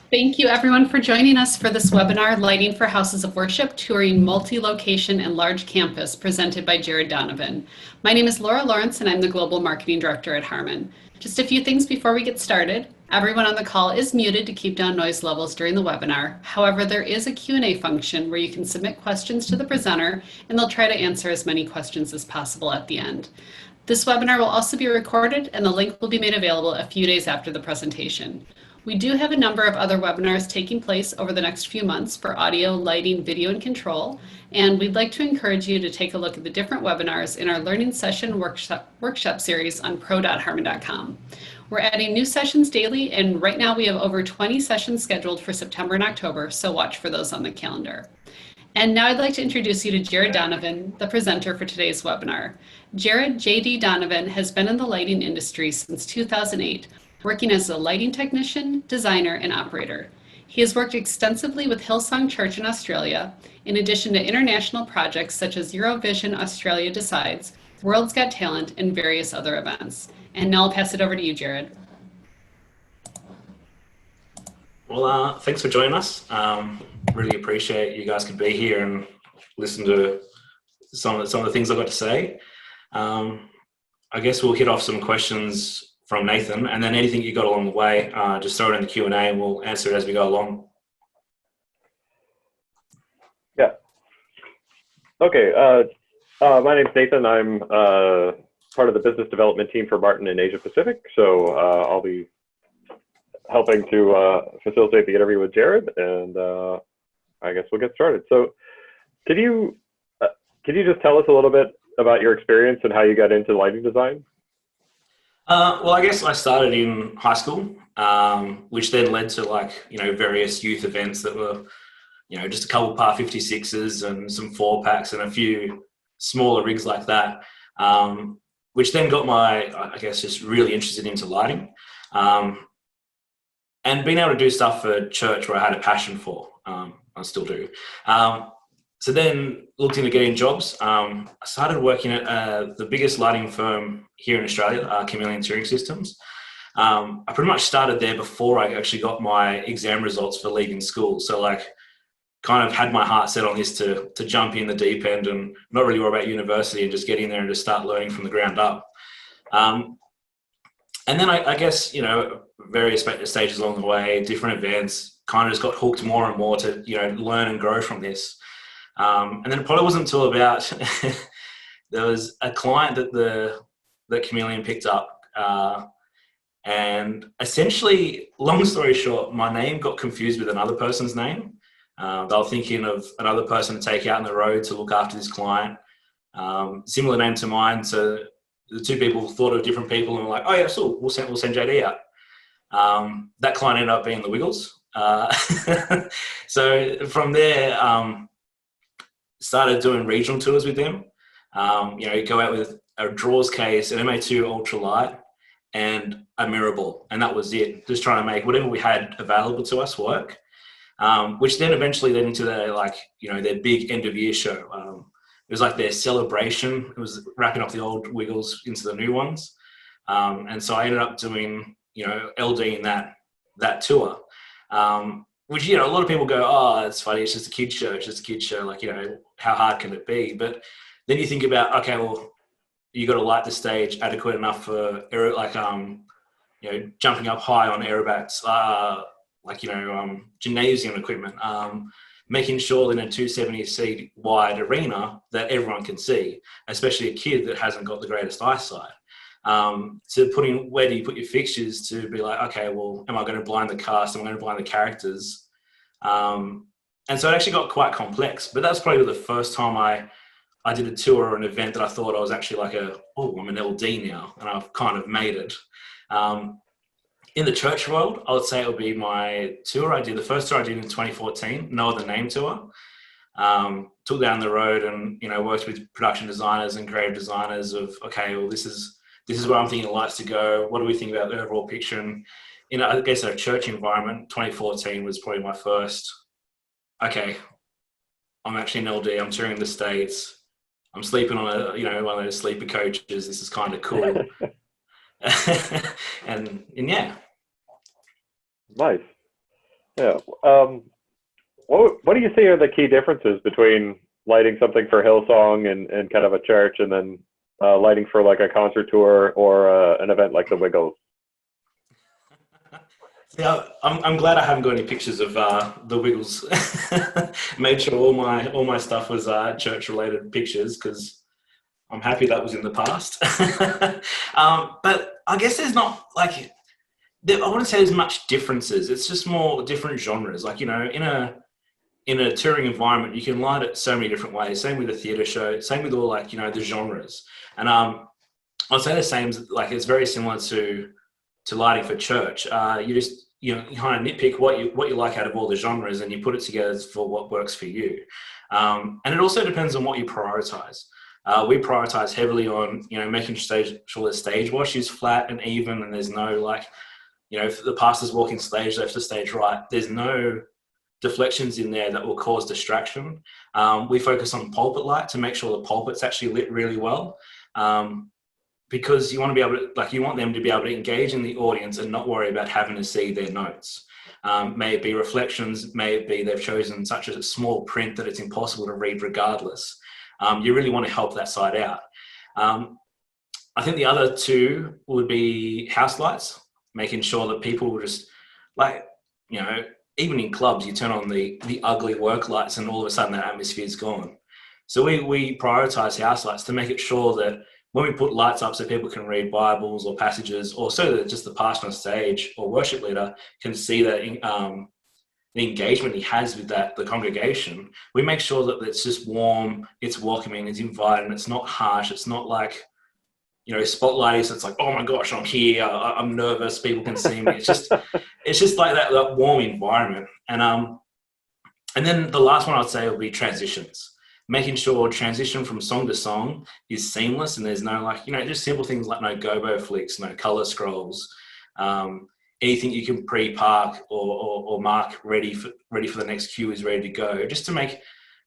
Thank you everyone for joining us for this webinar, Lighting for Houses of Worship, Touring Multi-Location and Large Campus, presented by Jarrad Donovan. My name is Laura Lawrence and I'm the Global Marketing Director at HARMAN. Just a few things before we get started. Everyone on the call is muted to keep down noise levels during the webinar. However, there is a Q&A function where you can submit questions to the presenter and they'll try to answer as many questions as possible at the end. This webinar will also be recorded and the link will be made available a few days after the presentation. We do have a number of other webinars taking place over the next few months for audio, lighting, video, and control, and we'd like to encourage you to take a look at the different webinars in our Learning Session workshop series on pro.harman.com. We're adding new sessions daily, and right now we have over 20 sessions scheduled for September and October, so watch for those on the calendar. And now I'd like to introduce you to Jarrad Donovan, the presenter for today's webinar. Jarrad J.D. Donovan has been in the lighting industry since 2008, working as a lighting technician, designer, and operator. He has worked extensively with Hillsong Church in Australia, in addition to international projects such as Eurovision Australia Decides, World's Got Talent, and various other events. And now I'll pass it over to you, Jarrad. Well, thanks for joining us. Really appreciate you guys could be here and listen to some of the things I've got to say. I guess we'll hit off some questions from Nathan, and then anything you got along the way, just throw it in the Q&A and we'll answer it as we go along. Yeah. Okay. My name's Nathan. I'm part of the business development team for Martin in Asia Pacific. So I'll be helping to facilitate the interview with Jarrad, and I guess we'll get started. So could you just tell us a little bit about your experience and how you got into lighting design? Well, I guess I started in high school, which then led to various youth events that were, just a couple par 56s and some 4-packs and a few smaller rigs like that, which then got I guess, just really interested into lighting, and being able to do stuff for church where I had a passion for. I still do. So then looked into getting jobs. I started working at the biggest lighting firm here in Australia, Chameleon Touring Systems. I pretty much started there before I actually got my exam results for leaving school. So kind of had my heart set on this to jump in the deep end and not really worry about university and just get in there and just start learning from the ground up. And then I guess, various stages along the way, different events, kind of just got hooked more and more to, learn and grow from this. And then it probably wasn't until about there was a client that Chameleon picked up, and essentially, long story short, my name got confused with another person's name. They were thinking of another person to take out on the road to look after this client, similar name to mine. So the two people thought of different people and were like, "Oh yeah, so we'll send JD out." That client ended up being the Wiggles. So from there. Started doing regional tours with them. Go out with a Drawers case, an MA2 ultralight, and a mirror ball, and that was it. Just trying to make whatever we had available to us work, which then eventually led into their big end of year show. It was like their celebration. It was wrapping up the old Wiggles into the new ones, and so I ended up doing LD in that tour. Which, a lot of people go, "Oh, it's funny, it's just a kid's show, it's just a kid's show, how hard can it be?" But then you think about, okay, well, you got to light the stage adequate enough for, jumping up high on aerobats, gymnasium equipment, making sure in a 270-seat wide arena that everyone can see, especially a kid that hasn't got the greatest eyesight. To where do you put your fixtures to be like, okay, well, am I going to blind the cast? Am I going to blind the characters? And so it actually got quite complex, but that was probably the first time I did a tour or an event that I thought I was actually I'm an LD now, and I've kind of made it. In the church world, I would say it would be my tour. The first tour I did in 2014, No Other Name tour. Took down the road and, worked with production designers and creative designers of, okay, well, this is where I'm thinking the lights to go. What do we think about the overall picture? And, I guess in a church environment, 2014 was probably my first, okay, I'm actually an LD, I'm touring the States, I'm sleeping on one of those sleeper coaches, this is kind of cool. and yeah. Nice. Yeah. What do you see are the key differences between lighting something for Hillsong and kind of a church, and then lighting for like a concert tour or an event like the Wiggles? Yeah, I'm glad I haven't got any pictures of the Wiggles. Made sure all my stuff was church related pictures because I'm happy that was in the past. But I guess there's not like I wouldn't say there's much differences. It's just more different genres. Like in a touring environment, you can light it so many different ways. Same with a theatre show. Same with all like the genres. And I'd say the same. Like it's very similar to lighting for church. You just you kind of nitpick what you like out of all the genres, and you put it together for what works for you. And it also depends on what you prioritize. We prioritize heavily on making sure the stage wash is flat and even, and there's no like if the pastor's walking stage left to stage right, there's no deflections in there that will cause distraction. We focus on pulpit light to make sure the pulpit's actually lit really well. Because you want to be able to, you want them to be able to engage in the audience and not worry about having to see their notes. May it be reflections, may it be they've chosen such a small print that it's impossible to read regardless. You really want to help that side out. I think the other two would be house lights, making sure that people will just even in clubs, you turn on the ugly work lights and all of a sudden that atmosphere's gone. So we prioritize house lights to make it sure that when we put lights up so people can read Bibles or passages, or so that just the pastor on stage or worship leader can see that the engagement he has with the congregation, we make sure that it's just warm, it's welcoming, it's inviting, it's not harsh, it's not like, spotlighting, so it's like, oh my gosh, I'm here, I'm nervous, people can see me. It's just like that warm environment. And then the last one I'd say would be transitions. Making sure transition from song to song is seamless, and there's no just simple things like no gobo flicks, no color scrolls, anything you can pre-park or mark ready for the next cue is ready to go, just to make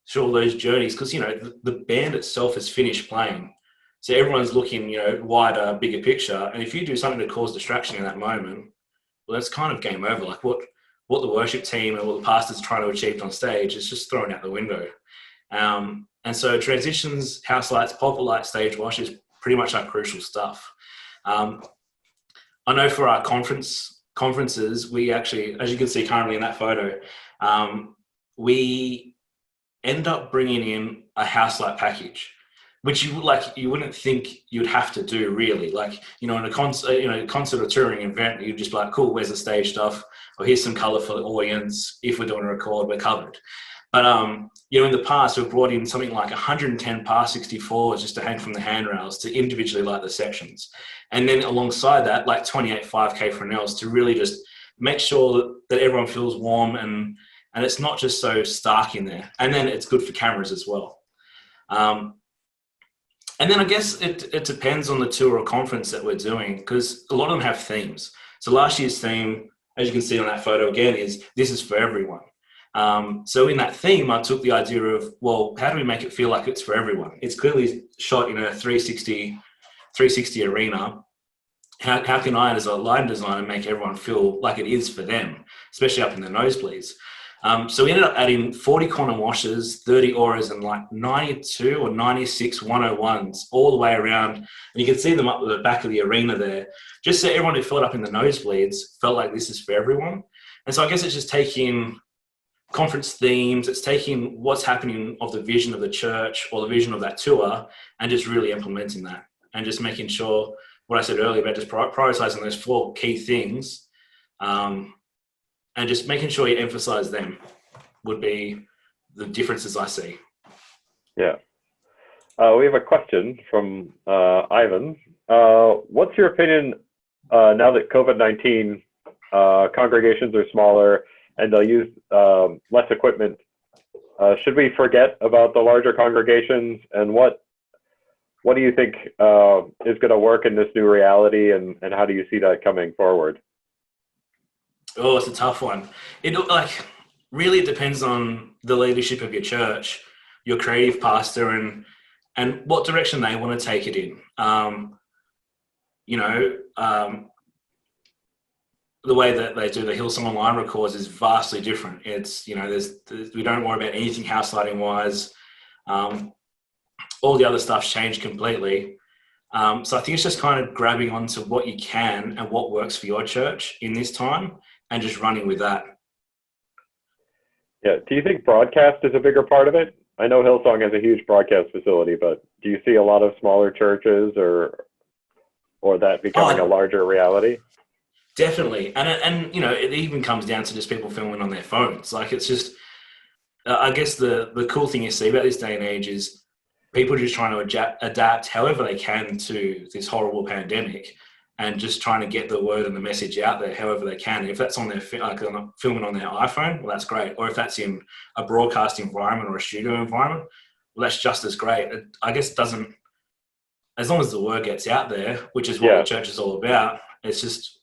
sure those journeys, because the band itself is finished playing, so everyone's looking wider, bigger picture, and if you do something to cause distraction in that moment, well, that's kind of game over. Like what the worship team and what the pastor's trying to achieve on stage is just thrown out the window. And so transitions, house lights, pulpit light, stage wash is pretty much our crucial stuff. I know for our conferences, we actually, as you can see currently in that photo, we end up bringing in a house light package, which you wouldn't think you'd have to do really. In a concert or touring event, you'd just be like, cool, where's the stage stuff? Or here's some color for the audience. If we're doing a record, we're covered. But in the past, we've brought in something like 110 par 64s just to hang from the handrails to individually light the sections, and then alongside that, 28 5K Fresnels to really just make sure that everyone feels warm and it's not just so stark in there. And then it's good for cameras as well. And then I guess it depends on the tour or conference that we're doing, because a lot of them have themes. So last year's theme, as you can see on that photo again, is "This is for everyone." So in that theme, I took the idea of, well, how do we make it feel like it's for everyone? It's clearly shot in a 360 arena. How can I, as a lighting designer, make everyone feel like it is for them, especially up in the nosebleeds? So we ended up adding 40 corner washers, 30 auras, and 92 or 96 101s all the way around. And you can see them up the back of the arena there, just so everyone who filled up in the nosebleeds felt like this is for everyone. And so I guess it's just taking conference themes, it's taking what's happening of the vision of the church or the vision of that tour and just really implementing that, and just making sure what I said earlier about just prioritizing those 4 key things, and just making sure you emphasize them would be the differences I see. Yeah. We have a question from Ivan. What's your opinion now that COVID-19 congregations are smaller and they'll use less equipment? Should we forget about the larger congregations? And what do you think is going to work in this new reality, and how do you see that coming forward? Oh, it's a tough one. It really depends on the leadership of your church, your creative pastor, and what direction they want to take it in. the way that they do the Hillsong online records is vastly different. It's, you know, we don't worry about anything house lighting wise. All the other stuff's changed completely. So I think it's just kind of grabbing onto what you can and what works for your church in this time and just running with that. Yeah. Do you think broadcast is a bigger part of it? I know Hillsong has a huge broadcast facility, but do you see a lot of smaller churches or that becoming a larger reality? Definitely. And you know, it even comes down to just people filming on their phones. Like, it's just, I guess the cool thing you see about this day and age is people are just trying to adapt however they can to this horrible pandemic and just trying to get the word and the message out there however they can. If that's on their filming on their iPhone, well, that's great. Or if that's in a broadcast environment or a studio environment, well, that's just as great. I guess it doesn't, as long as the word gets out there, which is what the church is all about, it's just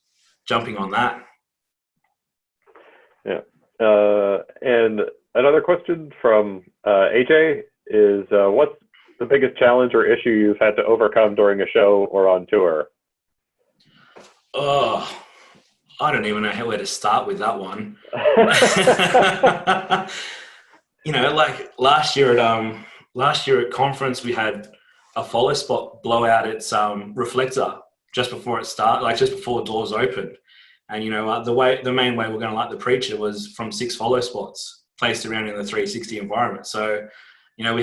jumping on that. Yeah. And another question from AJ is, what's the biggest challenge or issue you've had to overcome during a show or on tour? Oh, I don't even know where to start with that one. You know, like last year at conference, we had a follow spot blow out its reflector just before it started, like just before doors opened. And, you know, the main way we're going to light the preacher was from 6 follow spots placed around in the 360 environment. So, you know,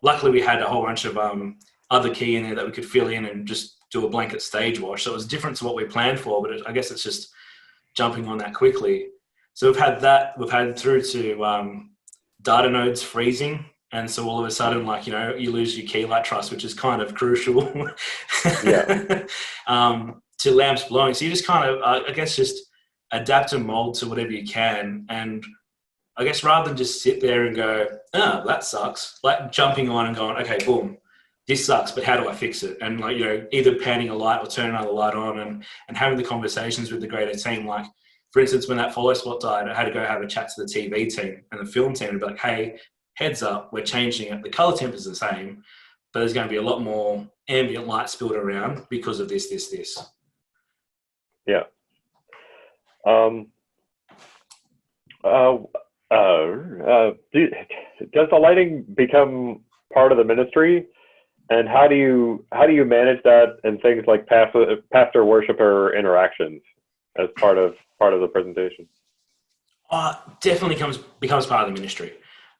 luckily we had a whole bunch of other key in there that we could fill in and just do a blanket stage wash. So it was different to what we planned for, but I guess it's just jumping on that quickly. So we've had that. We've had through to data nodes freezing. And so all of a sudden, like, you know, you lose your key light truss, which is kind of crucial. To lamps blowing. So you just kind of, I guess, just adapt and mold to whatever you can. And I guess rather than just sit there and go, oh, that sucks, like jumping on and going, okay, boom, this sucks, but how do I fix it? And, like, you know, either panning a light or turning another light on and having the conversations with the greater team. Like, for instance, when that follow spot died, I had to go have a chat to the TV team and the film team and be like, hey, heads up, we're changing it. The color temp is the same, but there's going to be a lot more ambient light spilled around because of this. Yeah. Does the lighting become part of the ministry, and how do you manage that and things like pastor worshiper interactions as part of the presentation? Definitely becomes part of the ministry.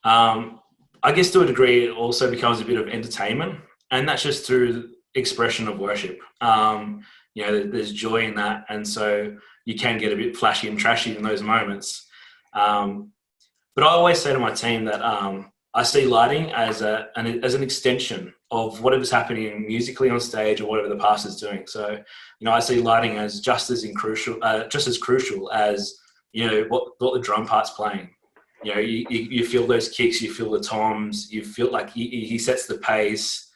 I guess to a degree it also becomes a bit of entertainment, and that's just through expression of worship. You know, there's joy in that, and so you can get a bit flashy and trashy in those moments. But I always say to my team that I see lighting as an extension of whatever's happening musically on stage or whatever the pastor's doing. So, you know, I see lighting as just as crucial as, you know, what the drum part's playing. You know, you feel those kicks, you feel the toms, you feel like he sets the pace.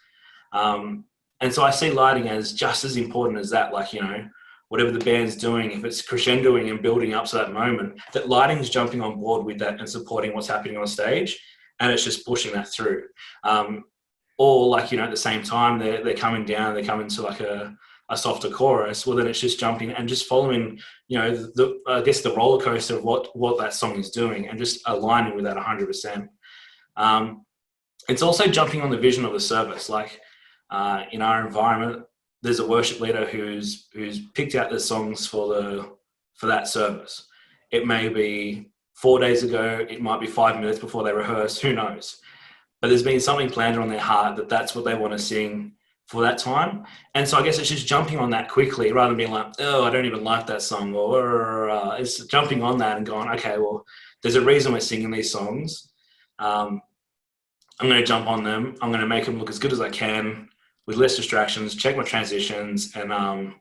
And so I see lighting as just as important as that. Like, you know, whatever the band's doing, if it's crescendoing and building up to that moment, that lighting's jumping on board with that and supporting what's happening on stage, and it's just pushing that through. Or, like, you know, at the same time, they're coming down, they come into like a softer chorus, well, then it's just jumping and just following, you know, I guess the roller coaster of what that song is doing and just aligning with that 100%. It's also jumping on the vision of the service. Like, in our environment, there's a worship leader who's picked out the songs for that service. It may be 4 days ago, it might be 5 minutes before they rehearse, who knows? But there's been something planted on their heart that that's what they want to sing for that time. And so I guess it's just jumping on that quickly rather than being like, oh, I don't even like that song, or it's jumping on that and going, okay, well, there's a reason we're singing these songs. I'm going to jump on them. I'm going to make them look as good as I can with less distractions, check my transitions, and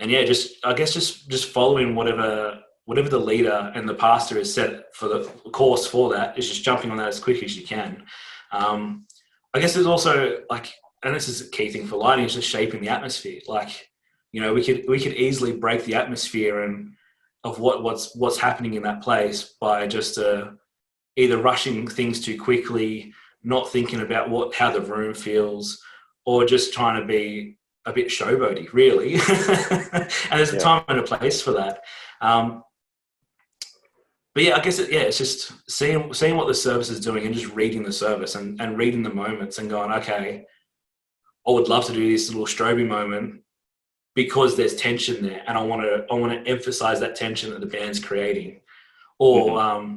yeah, just following whatever the leader and the pastor has set for the course for that, is just jumping on that as quick as you can. I guess there's also, like, and this is a key thing for lighting, is just shaping the atmosphere. Like, you know, we could easily break the atmosphere and of what's happening in that place by just either rushing things too quickly, not thinking about how the room feels, or just trying to be a bit showboaty, really. And there's a time and a place for that. But yeah, I guess it's just seeing what the service is doing and just reading the service and reading the moments and going, okay, I would love to do this little strobe moment because there's tension there, and I want to emphasize that tension that the band's creating. Or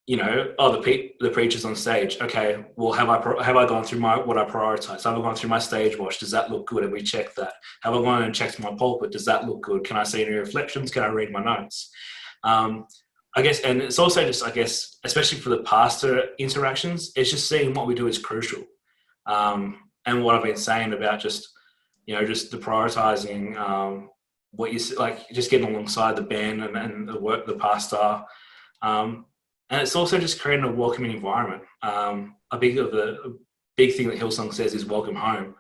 the preacher's on stage. Okay, well, have I gone through what I prioritize? Have I gone through my stage wash? Does that look good? Have we checked that? Have I gone and checked my pulpit? Does that look good? Can I see any reflections? Can I read my notes? I guess, and it's also just, I guess, especially for the pastor interactions, it's just seeing what we do is crucial. And what I've been saying about just the prioritizing, what you like, just getting alongside the band and the pastor. And it's also just creating a welcoming environment. A big thing that Hillsong says is welcome home.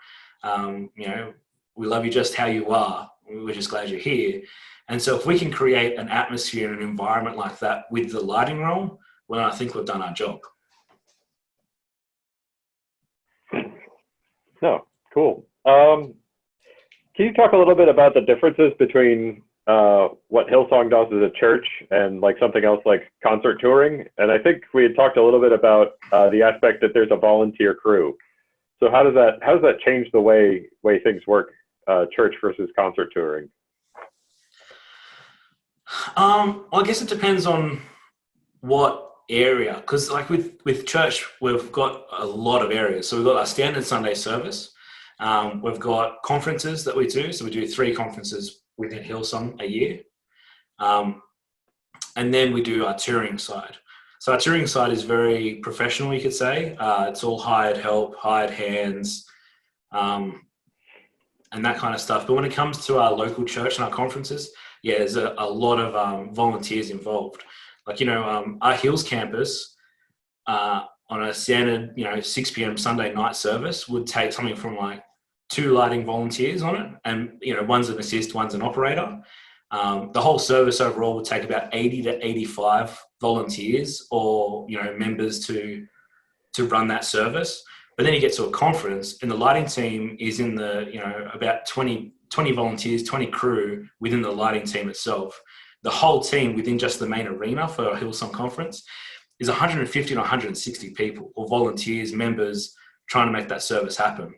We love you just how you are. We're just glad you're here. And so if we can create an atmosphere and an environment like that with the lighting role, well, I think we've done our job. No, cool. Can you talk a little bit about the differences between what Hillsong does as a church and like something else like concert touring? And I think we had talked a little bit about the aspect that there's a volunteer crew. So how does that change the way things work, church versus concert touring? Well, I guess it depends on what area, because like with church, we've got a lot of areas. So we've got our standard Sunday service. We've got conferences that we do. So we do 3 conferences within Hillsong a year. And then we do our touring side. So our touring side is very professional, you could say. It's all hired help, hired hands, and that kind of stuff. But when it comes to our local church and our conferences, there's a lot of volunteers involved. Like, our Hills campus on a standard, 6 p.m. Sunday night service would take something from like 2 lighting volunteers on it. And, one's an assist, one's an operator. The whole service overall would take about 80 to 85 volunteers or, members to run that service. But then you get to a conference and the lighting team is in the, about 20 volunteers, 20 crew within the lighting team itself. The whole team within just the main arena for a Hillsong conference is 150 to 160 people or volunteers, members trying to make that service happen.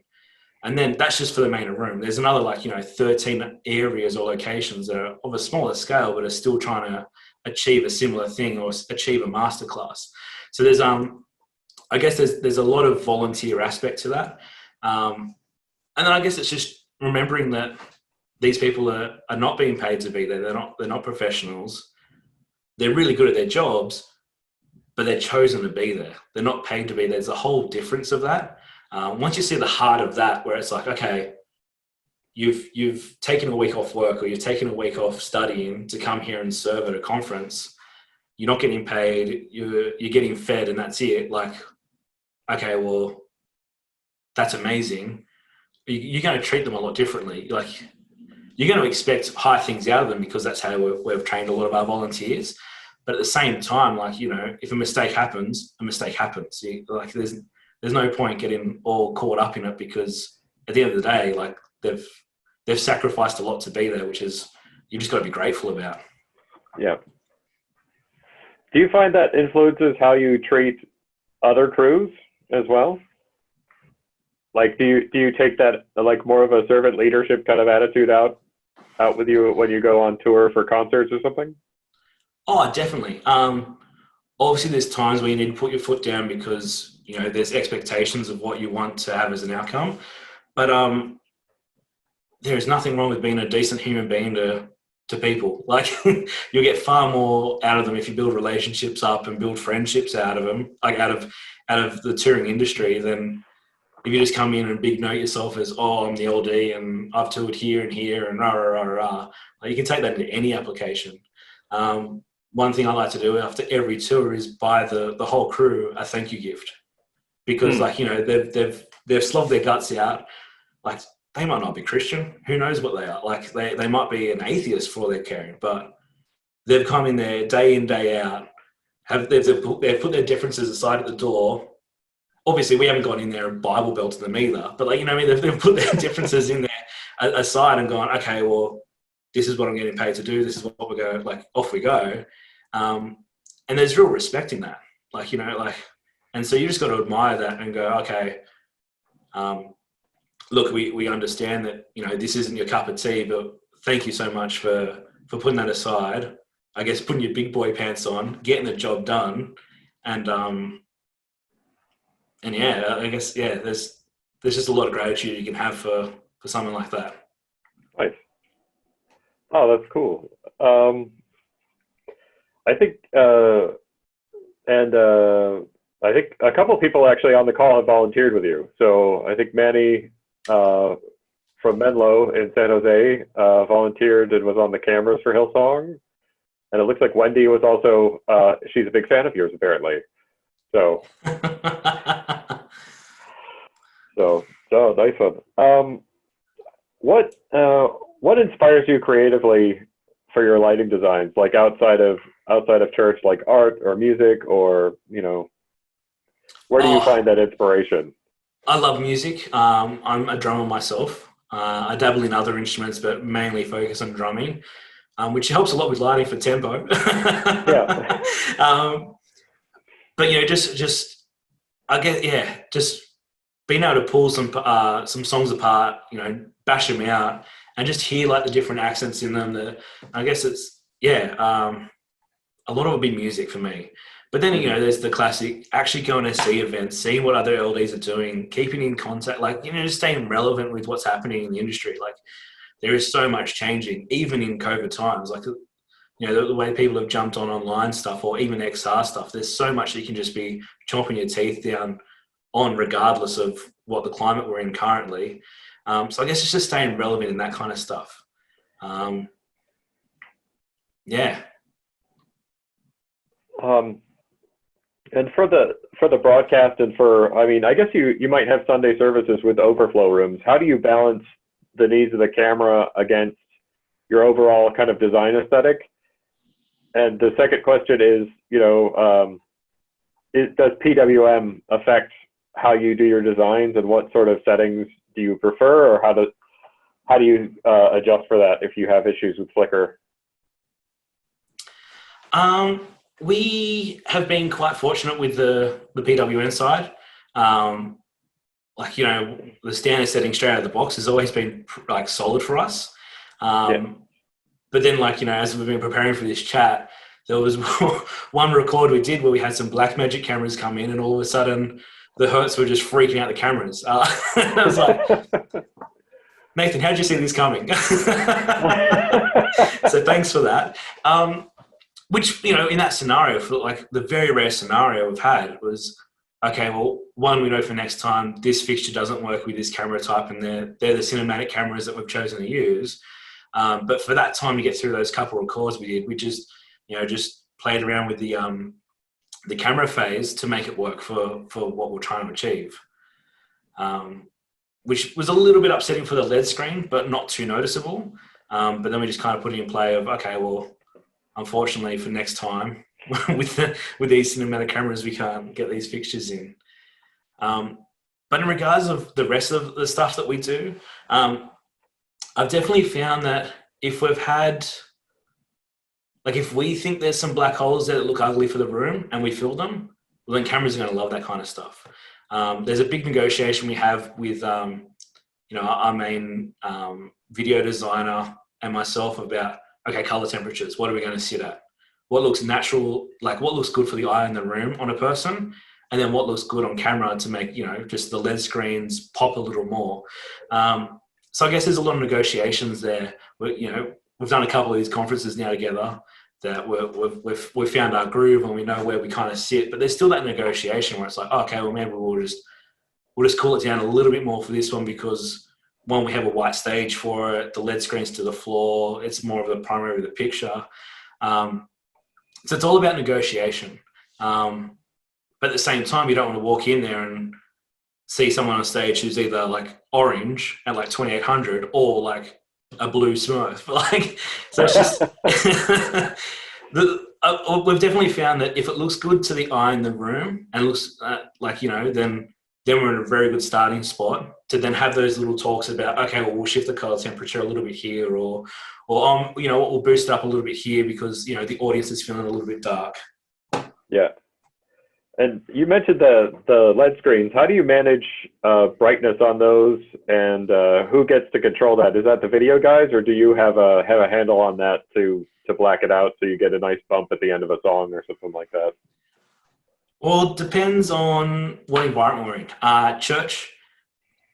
And then that's just for the main room. There's another 13 areas or locations that are of a smaller scale, but are still trying to achieve a similar thing or achieve a masterclass. So there's, I guess there's a lot of volunteer aspect to that. And then I guess it's just remembering that these people are not being paid to be there. They're not professionals. They're really good at their jobs, but they're chosen to be there. They're not paid to be there. There's a whole difference of that. Once you see the heart of that, where it's like, okay, you've taken a week off work or you've taken a week off studying to come here and serve at a conference. You're not getting paid. You're getting fed, and that's it. Like, okay, well, that's amazing. You're going to treat them a lot differently. Like, you're going to expect high things out of them because that's how we've trained a lot of our volunteers. But at the same time, if a mistake happens, a mistake happens. There's no point getting all caught up in it because at the end of the day, they've sacrificed a lot to be there, which is you just got to be grateful about. Yeah. Do you find that influences how you treat other crews as well? Like, do you take that more of a servant leadership kind of attitude out with you when you go on tour for concerts or something? Oh, definitely. Obviously, there's times where you need to put your foot down because there's expectations of what you want to have as an outcome. But there is nothing wrong with being a decent human being to people. You'll get far more out of them if you build relationships up and build friendships out of them, out of the touring industry, than if you just come in and big note yourself as, oh, I'm the LD and I've toured here and here and rah, rah, rah, rah. You can take that into any application. One thing I like to do after every tour is buy the whole crew a thank you gift, because they've slogged their guts out. They might not be Christian. Who knows what they are? They might be an atheist for all they're caring, but they've come in there day in, day out. They've put their differences aside at the door, obviously we haven't gone in there and Bible belted them either, but like, you know what I mean? They've put their differences in there aside and gone, okay, well, this is what I'm getting paid to do. This is what we go, like, off we go. And there's real respect in that. Like, you know, like, and so you just got to admire that and go, okay, look, we understand that, you know, this isn't your cup of tea, but thank you so much for putting that aside. I guess putting your big boy pants on, getting the job done, and yeah, I guess, yeah, there's just a lot of gratitude you can have for something like that. Nice. Oh, that's cool. I think I think a couple of people actually on the call have volunteered with you. So I think Manny from Menlo in San Jose volunteered and was on the cameras for Hillsong. And it looks like Wendy was also, she's a big fan of yours apparently. So, so nice one. What inspires you creatively for your lighting designs, like outside of church, like art or music, or, you know, where do you find that inspiration? I love music. I'm a drummer myself. I dabble in other instruments, but mainly focus on drumming, which helps a lot with lighting for tempo. Yeah. But, you know, just I guess, yeah, just being able to pull some songs apart, you know, bash them out, and just hear like the different accents in them. I guess it's, yeah, a lot of it will be music for me. But then, you know, there's the classic, actually going to see events, seeing what other LDs are doing, keeping in contact, like, you know, just staying relevant with what's happening in the industry. Like, there is so much changing, even in COVID times. Like, you know, the way people have jumped on online stuff, or even XR stuff, there's so much that you can just be chomping your teeth down on, regardless of what the climate we're in currently. So I guess it's just staying relevant in that kind of stuff. Yeah. And for the broadcast and I mean, I guess you might have Sunday services with overflow rooms. How do you balance the needs of the camera against your overall kind of design aesthetic? And the second question is, you know, does PWM affect how you do your designs, and what sort of settings do you prefer, or how do you adjust for that if you have issues with flicker? We have been quite fortunate with the PWM side. Like, you know, the standard setting straight out of the box has always been like solid for us. Yeah. But then, like, you know, as we've been preparing for this chat, there was one record we did where we had some Blackmagic cameras come in, and all of a sudden the Hertz were just freaking out the cameras. I was like, Nathan, how'd you see this coming? So thanks for that. Which, you know, in that scenario, for like the very rare scenario we've had was, okay, well, one, we know for next time this fixture doesn't work with this camera type, and they're the cinematic cameras that we've chosen to use. But for that time to get through those couple of records we did, we just, you know, just played around with the camera phase to make it work for what we're trying to achieve. Which was a little bit upsetting for the LED screen, but not too noticeable. But then we just kind of put it in play of, okay, well, unfortunately for next time with these cinematic cameras, we can't get these fixtures in. But in regards of the rest of the stuff that we do, I've definitely found that if we've had, like, if we think there's some black holes there that look ugly for the room and we fill them, well, then cameras are going to love that kind of stuff. There's a big negotiation we have with, you know, our main video designer and myself about, okay, color temperatures. What are we going to sit at? What looks natural, like what looks good for the eye in the room on a person, and then what looks good on camera to make, you know, just the LED screens pop a little more. So I guess there's a lot of negotiations there. You know, we've done a couple of these conferences now together that we've found our groove and we know where we kind of sit, but there's still that negotiation where it's like, okay, well, maybe we'll just cool it down a little bit more for this one, because one, we have a white stage for it, the LED screens to the floor, it's more of the primary of the picture. So it's all about negotiation. But at the same time, you don't want to walk in there and see someone on stage who's either like orange at like 2800 or like a blue Smurf. Like, so it's just we've definitely found that if it looks good to the eye in the room and looks like, you know, then then we're in a very good starting spot to then have those little talks about, okay, well, we'll shift the color temperature a little bit here, or we'll boost it up a little bit here because, the audience is feeling a little bit dark. Yeah. And you mentioned the LED screens. How do you manage brightness on those, and who gets to control that? Is that the video guys, or do you have a handle on that to black it out so you get a nice bump at the end of a song or something like that? Well, it depends on what environment we're in. Church,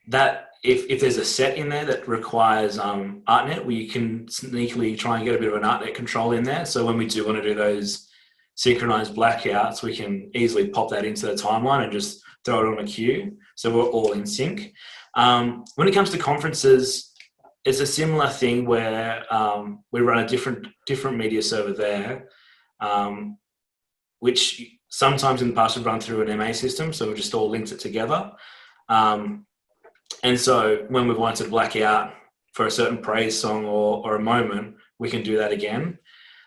that if there's a set in there that requires ArtNet, we can sneakily try and get a bit of an ArtNet control in there. So when we do want to do those synchronized blackouts, we can easily pop that into the timeline and just throw it on a cue. So we're all in sync. When it comes to conferences, it's a similar thing where we run a different media server there, which sometimes in the past we've run through an MA system, so we just all linked it together. And so when we've wanted to black out for a certain praise song or a moment, we can do that again.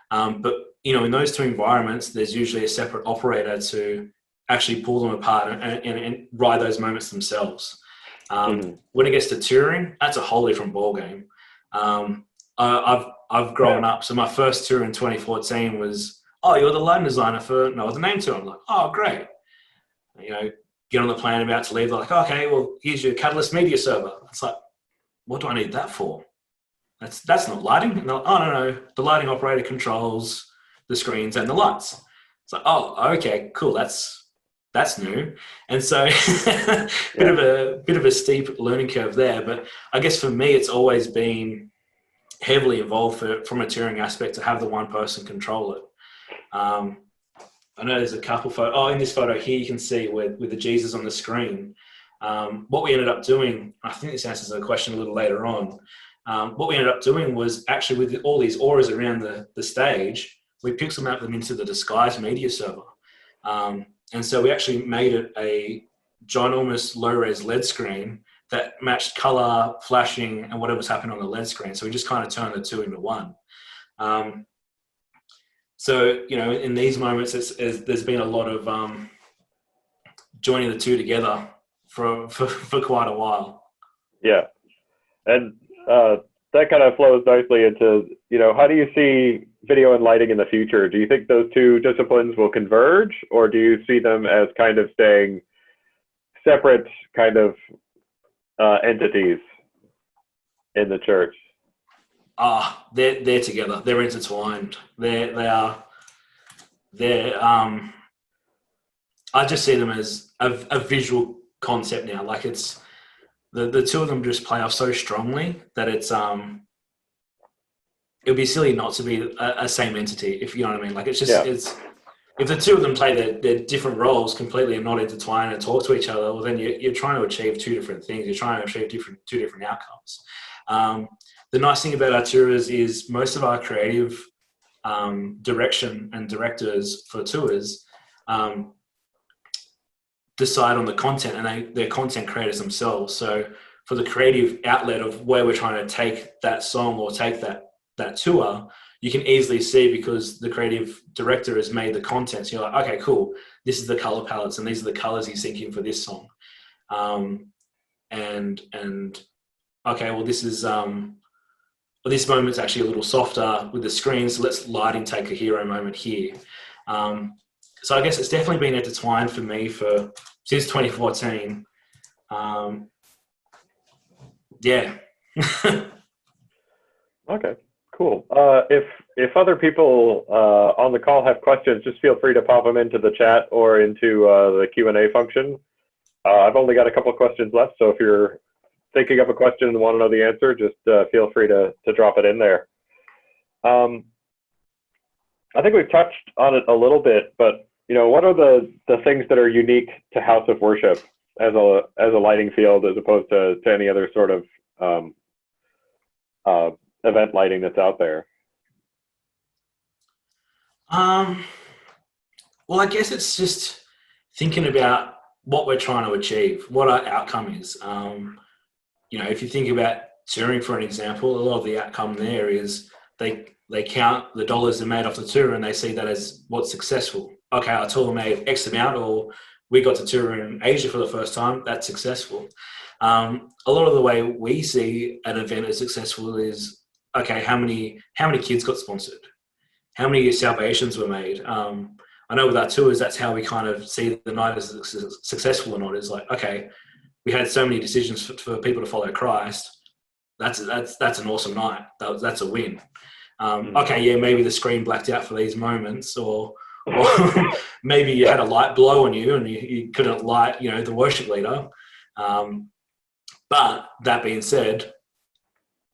But in those two environments, there's usually a separate operator to actually pull them apart and ride those moments themselves. When it gets to touring, that's a whole different ballgame. I've grown up. So my first tour in 2014 was, oh, you're the lighting designer for No Other Name Tour. I'm like, oh, great. Get on the plane about to leave. They're like, okay, well, here's your Catalyst media server. It's like, what do I need that for? That's not lighting. And they're like, oh, no. The lighting operator controls the screens and the lights. It's like, oh, okay, cool. That's new. And so bit of a steep learning curve there. But I guess for me, it's always been heavily involved from a touring aspect to have the one person control it. I know there's a couple photos. Oh, in this photo here, you can see with the Jesus on the screen. What we ended up doing, I think this answers the question a little later on. What we ended up doing was actually with all these auras around the stage, we pixel mapped them into the Disguise media server. And so we actually made it a ginormous low-res LED screen that matched color, flashing, and whatever was happening on the LED screen. So we just kind of turned the two into one. So, in these moments, there's been a lot of joining the two together for quite a while. Yeah. And that kind of flows nicely into, how do you see video and lighting in the future? Do you think those two disciplines will converge, or do you see them as kind of staying separate kind of entities in the church? They're together. They're intertwined. I just see them as a visual concept now. Like it's the two of them just play off so strongly that it's it would be silly not to be a same entity, if you know what I mean. Like it's just it's if the two of them play their different roles completely and not intertwine and talk to each other, well then you're trying to achieve two different things. You're trying to achieve two different outcomes. The nice thing about our tours is most of our creative direction and directors for tours decide on the content, and they're content creators themselves. So for the creative outlet of where we're trying to take that song or take that tour, you can easily see because the creative director has made the content. So you're like, okay, cool. This is the color palettes and these are the colors he's thinking for this song. And okay, well this is this moment's actually a little softer with the screen, so let's lighting take a hero moment here. So I guess it's definitely been intertwined for me since 2014. Yeah. Okay, cool. If other people on the call have questions, just feel free to pop them into the chat or into the Q&A function. I've only got a couple of questions left, so if you're thinking of a question and want to know the answer, just feel free to drop it in there. I think we've touched on it a little bit, but what are the things that are unique to House of Worship as a lighting field as opposed to any other sort of event lighting that's out there? Well, I guess it's just thinking about what we're trying to achieve, what our outcome is. If you think about touring, for an example, a lot of the outcome there is they count the dollars they made off the tour and they see that as what's successful. Okay, our tour made X amount, or we got to tour in Asia for the first time. That's successful. A lot of the way we see an event as successful is, okay, how many kids got sponsored? How many salvations were made? I know with our tours, that's how we kind of see the night as successful or not. Is like, okay, we had so many decisions for people to follow Christ. That's an awesome night. That's a win. Okay, yeah, maybe the screen blacked out for these moments, or maybe you had a light blow on you and you couldn't light, the worship leader. But that being said,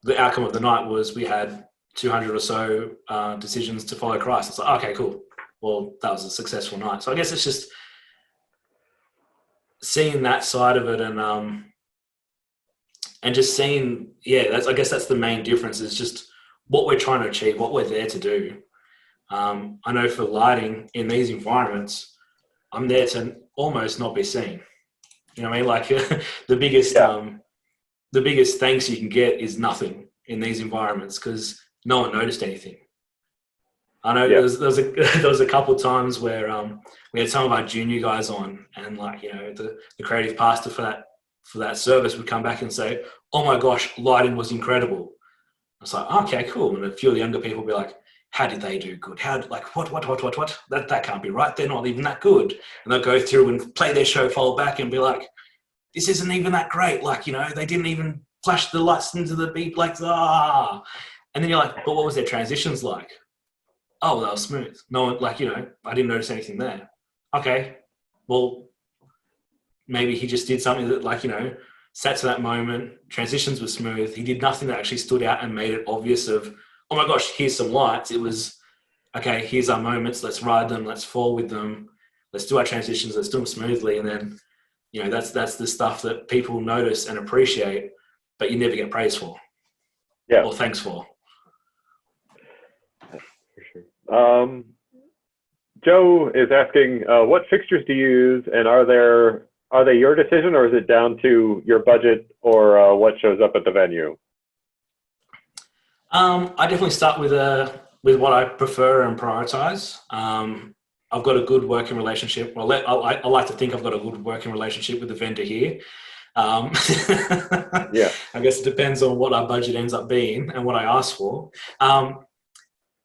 the outcome of the night was we had 200 or so decisions to follow Christ. It's like, okay, cool. Well, that was a successful night. So I guess it's just seeing that side of it and just seeing, I guess that's the main difference, is just what we're trying to achieve, what we're there to do. I know for lighting in these environments, I'm there to almost not be seen. You know what I mean? Like the biggest thanks you can get is nothing in these environments because no one noticed anything. I know there was a couple of times where we had some of our junior guys on, and the creative pastor for that service would come back and say, "Oh my gosh, lighting was incredible." I was like, "Okay, cool." And a few of the younger people would be like, "How did they do good? What? That can't be right. They're not even that good." And they'll go through and play their show file back and be like, "This isn't even that great. They didn't even flash the lights into the beat, And then you're like, "But what was their transitions like?" "Oh, they were smooth. No one, I didn't notice anything there." Okay, well, maybe he just did something that, sat to that moment, transitions were smooth. He did nothing that actually stood out and made it obvious of, "Oh my gosh, here's some lights." It was, okay, here's our moments. Let's ride them. Let's fall with them. Let's do our transitions. Let's do them smoothly. And then, that's the stuff that people notice and appreciate, but you never get praise for. Yeah. Or thanks for. For sure. Joe is asking, what fixtures do you use, and are they your decision, or is it down to your budget or what shows up at the venue? I definitely start with what I prefer and prioritize. I've got a good working relationship. Well, I like to think I've got a good working relationship with the vendor here. I guess it depends on what our budget ends up being and what I ask for.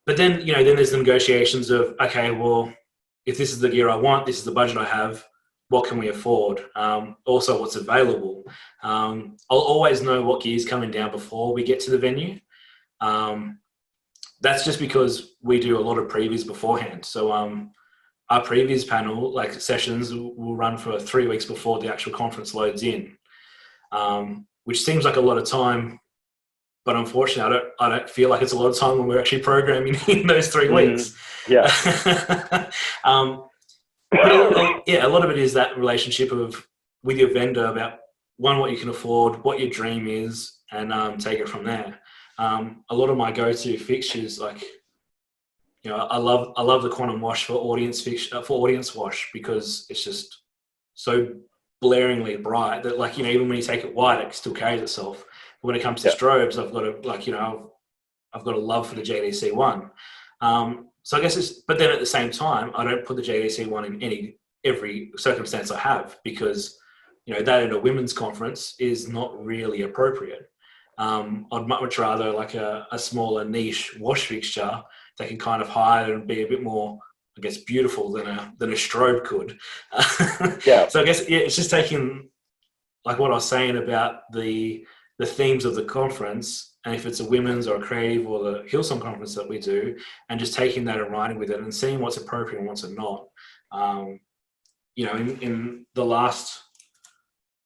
But then, then there's the negotiations of, okay, well, if this is the gear I want, this is the budget I have, what can we afford? Also, what's available? I'll always know what gear's coming down before we get to the venue. That's just because we do a lot of previews beforehand. So our previews panel, sessions, will run for 3 weeks before the actual conference loads in, which seems like a lot of time. But unfortunately, I don't feel like it's a lot of time when we're actually programming in those 3 weeks. Yeah. A lot of it is that relationship with your vendor about, one, what you can afford, what your dream is, and take it from there. A lot of my go-to fixtures, I love the quantum wash for audience wash, because it's just so blaringly bright that even when you take it wide, it still carries itself. But when it comes to strobes, I've got a love for the JDC one. So I guess but then at the same time, I don't put the JDC one in every circumstance I have, because that at a women's conference is not really appropriate. I'd much rather a smaller niche wash fixture that can kind of hide and be a bit more, I guess, beautiful than a strobe could. So I guess it's just taking what I was saying about the themes of the conference, and if it's a women's or a creative or the Hillsong conference that we do, and just taking that and running with it and seeing what's appropriate and what's not. In the last,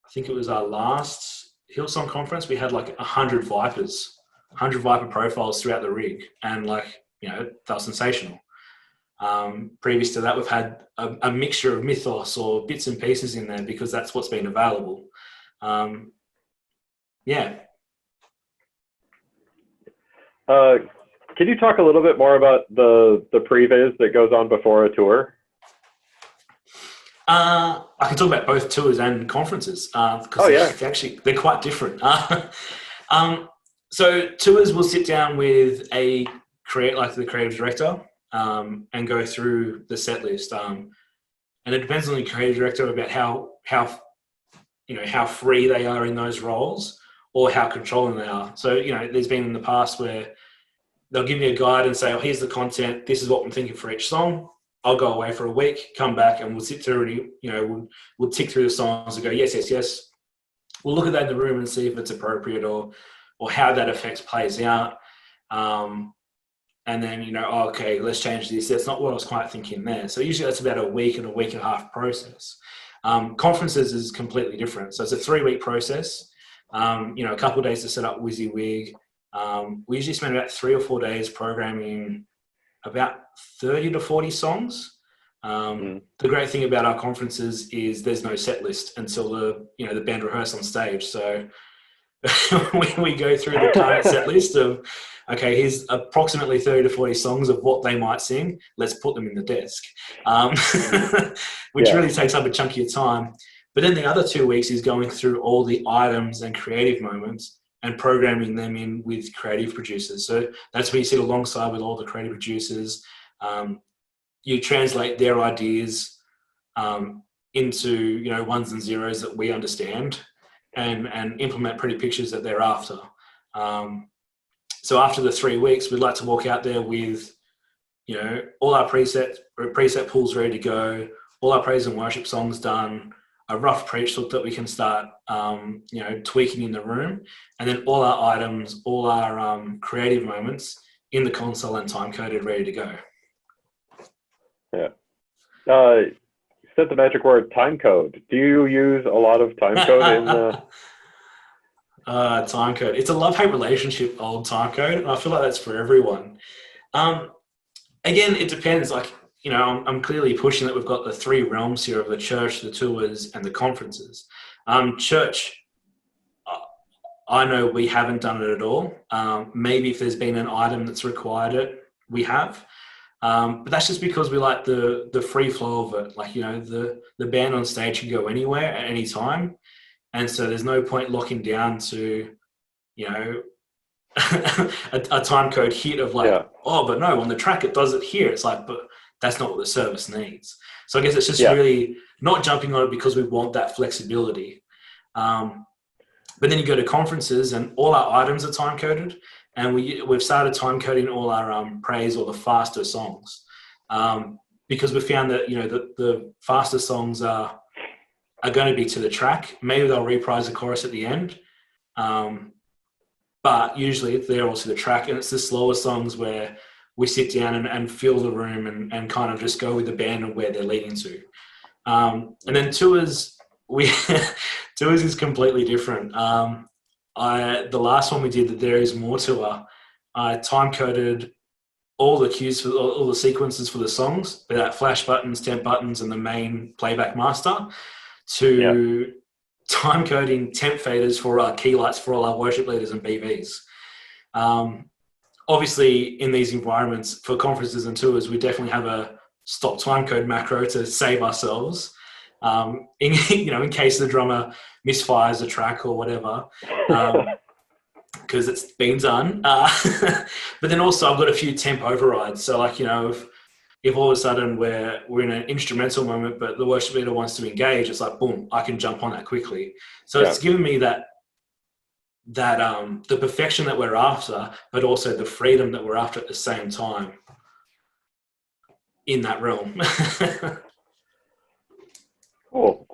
I think it was our last Hillsong conference, we had 100 Vipers, 100 Viper profiles throughout the rig, and that was sensational. Previous to that, we've had a mixture of mythos or bits and pieces in there, because that's what's been available. Can you talk a little bit more about the previs that goes on before a tour? I can talk about both tours and conferences, because they're quite different. So tours will sit down with the creative director, and go through the set list. And it depends on the creative director about how free they are in those roles or how controlling they are. So, there's been in the past where they'll give me a guide and say, oh, here's the content. This is what I'm thinking for each song. I'll go away for a week, come back, and we'll sit through and, we'll tick through the songs and go, yes, yes, yes. We'll look at that in the room and see if it's appropriate or how that effect plays out. And then, okay, let's change this. That's not what I was quite thinking there. So usually that's about a week and a half process. Conferences is completely different. So it's a 3-week process. A couple of days to set up WYSIWYG. We usually spend about 3 or 4 days programming about 30 to 40 songs. The great thing about our conferences is there's no set list until the band rehearse on stage. So we go through the current set list of, okay, here's approximately 30 to 40 songs of what they might sing. Let's put them in the desk, which really takes up a chunk of your time. But then the other 2 weeks is going through all the items and creative moments and programming them in with creative producers. So that's where you sit alongside with all the creative producers. You translate their ideas into ones and zeros that we understand and implement pretty pictures that they're after. So after the 3 weeks, we'd like to walk out there with all our preset pools ready to go, all our praise and worship songs done, a rough preach look that we can start tweaking in the room, and then all our items, all our creative moments in the console and time coded, ready to go. Yeah. You said the magic word time code. Do you use a lot of time code in the time code? It's a love-hate relationship, old time code, and I feel like that's for everyone. Again, it depends. I'm clearly pushing that we've got the 3 realms here of the church, the tours, and the conferences. Church, I know we haven't done it at all. Maybe if there's been an item that's required it, we have. But that's just because we like the free flow of it. The band on stage can go anywhere at any time. And so there's no point locking down to, a time code hit of oh, but no, on the track it does it here. It's like, but that's not what the service needs. So I guess it's just really not jumping on it because we want that flexibility. But then you go to conferences and all our items are time coded, and we've started time coding all our praise or the faster songs, because we found that the faster songs are going to be to the track. Maybe they'll reprise the chorus at the end, but usually they're all to the track, and it's the slower songs where we sit down and fill the room and kind of just go with the band and where they're leading to. And then tours, tours is completely different. The last one we did, the There Is More tour, I time coded all the cues for all the sequences for the songs, without flash buttons, temp buttons, and the main playback master, to time coding temp faders for our key lights for all our worship leaders and BVs. Obviously, in these environments for conferences and tours, we definitely have a stop time code macro to save ourselves, in case the drummer misfires a track or whatever, because it's been done. But then also I've got a few temp overrides. So if all of a sudden we're in an instrumental moment, but the worship leader wants to engage, it's like, boom, I can jump on that quickly. So it's given me that the perfection that we're after, but also the freedom that we're after at the same time in that realm. Cool.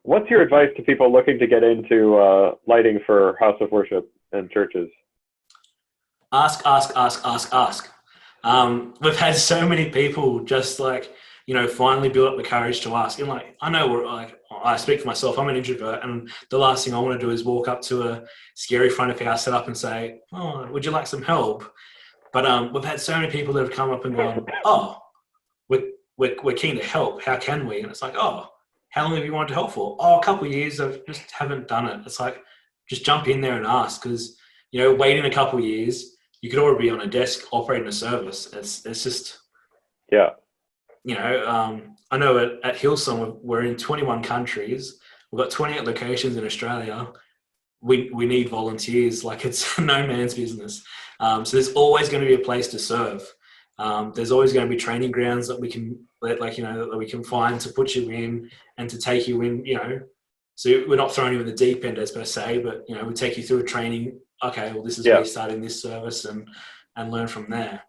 What's your advice to people looking to get into lighting for house of worship and churches? Ask. We've had so many people just finally build up the courage to ask. And I know I speak for myself, I'm an introvert, and the last thing I want to do is walk up to a scary front of house setup and say, oh, would you like some help? But we've had so many people that have come up and gone, oh, we're keen to help. How can we? And it's like, oh, how long have you wanted to help for? Oh, a couple of years. I just haven't done it. It's like, just jump in there and ask, because, waiting a couple of years, you could already be on a desk operating a service. It's just, I know at Hillsong, we're in 21 countries. We've got 28 locations in Australia. We need volunteers. It's no man's business. So there's always going to be a place to serve. There's always going to be training grounds that we can, that we can find to put you in and to take you in, So we're not throwing you in the deep end as per se, but, we take you through a training. Okay, well, this is where you start in this service and learn from there.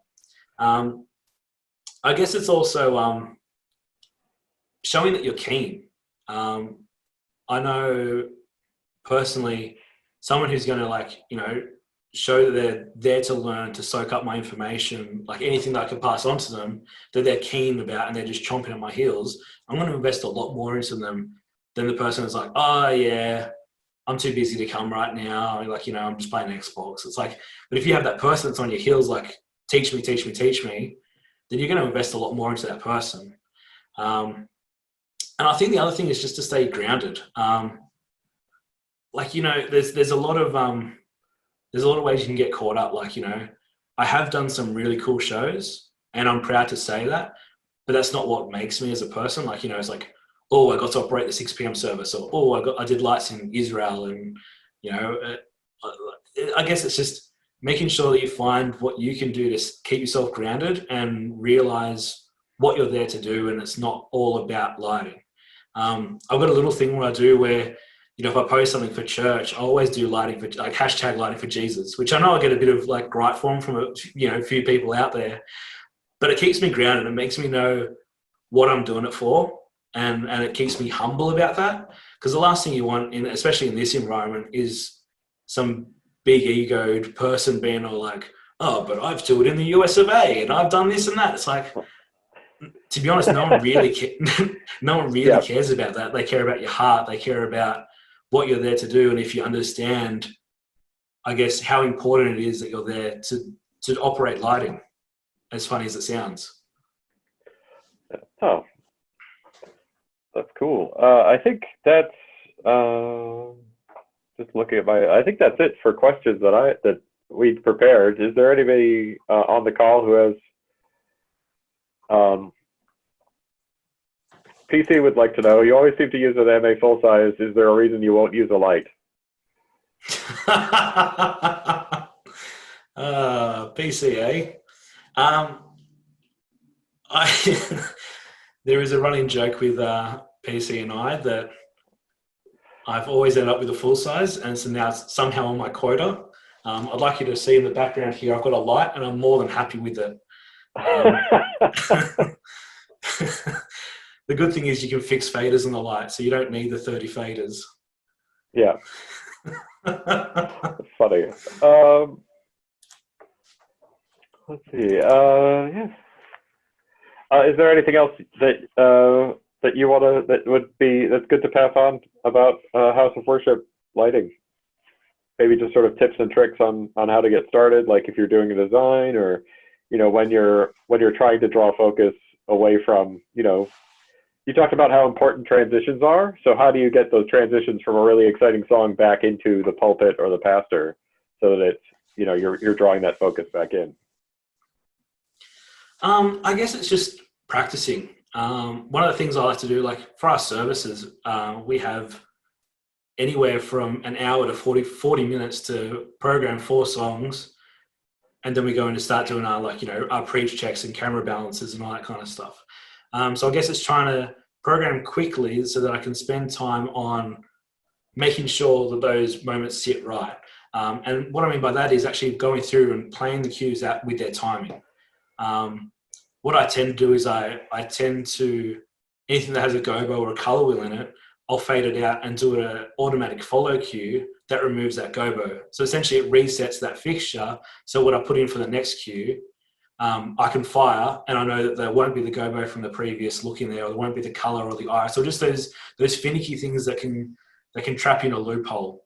I guess it's also showing that you're keen. I know personally someone who's going to show that they're there to learn, to soak up my information, like anything that I can pass on to them that they're keen about and they're just chomping at my heels. I'm going to invest a lot more into them than the person who's like, oh yeah, I'm too busy to come right now. I'm just playing Xbox. It's like, but if you have that person that's on your heels, like, teach me, then you're going to invest a lot more into that person. And I think the other thing is just to stay grounded. There's a lot of ways you can get caught up. I have done some really cool shows and I'm proud to say that, but that's not what makes me as a person. It's like, oh, I got to operate the 6 p.m. service, or, oh, I did lights in Israel. And, I guess it's just making sure that you find what you can do to keep yourself grounded and realize what you're there to do. And it's not all about lighting. I've got a little thing where I do where, if I post something for church, I always do lighting for, hashtag lighting for Jesus, which I know I get a bit of gripe from a few people out there, but it keeps me grounded. It makes me know what I'm doing it for. And it keeps me humble about that. Because the last thing you want, especially in this environment, is some big egoed person being all like, oh, but I've toured in the US of A and I've done this and that. It's like, to be honest, no one really cares about that. They care about your heart. They care about what you're there to do. And if you understand, I guess, how important it is that you're there to operate lighting, as funny as it sounds. Oh, that's cool. I think that's just looking at I think that's it for questions that we'd prepared. Is there anybody on the call who has PC would like to know, you always seem to use an MA full size. Is there a reason you won't use a light? PC, there is a running joke with PC and I that I've always ended up with a full size, and so now it's somehow on my quota. I'd like you to see in the background here, I've got a light and I'm more than happy with it. The good thing is you can fix faders on the light, so you don't need the 30 faders. Yeah. That's funny. Let's see. Yeah. Is there anything else that you want that's good to pass on about House of Worship lighting? Maybe just sort of tips and tricks on how to get started, like if you're doing a design, or when you're trying to draw focus away from you talked about how important transitions are. So how do you get those transitions from a really exciting song back into the pulpit or the pastor, so that it's you're drawing that focus back in? I guess it's just practicing. One of the things I like to do, like for our services, we have anywhere from an hour to 40 minutes to program 4 songs. And then we go in to start doing our preach checks and camera balances and all that kind of stuff. So I guess it's trying to program quickly so that I can spend time on making sure that those moments sit right. And what I mean by that is actually going through and playing the cues out with their timing. What I tend to do is I tend to, anything that has a gobo or a color wheel in it, I'll fade it out and do an automatic follow cue that removes that gobo. So essentially it resets that fixture. So what I put in for the next cue, I can fire, and I know that there won't be the gobo from the previous look in there, or there won't be the color or the iris. So just those finicky things that can trap you in a loophole.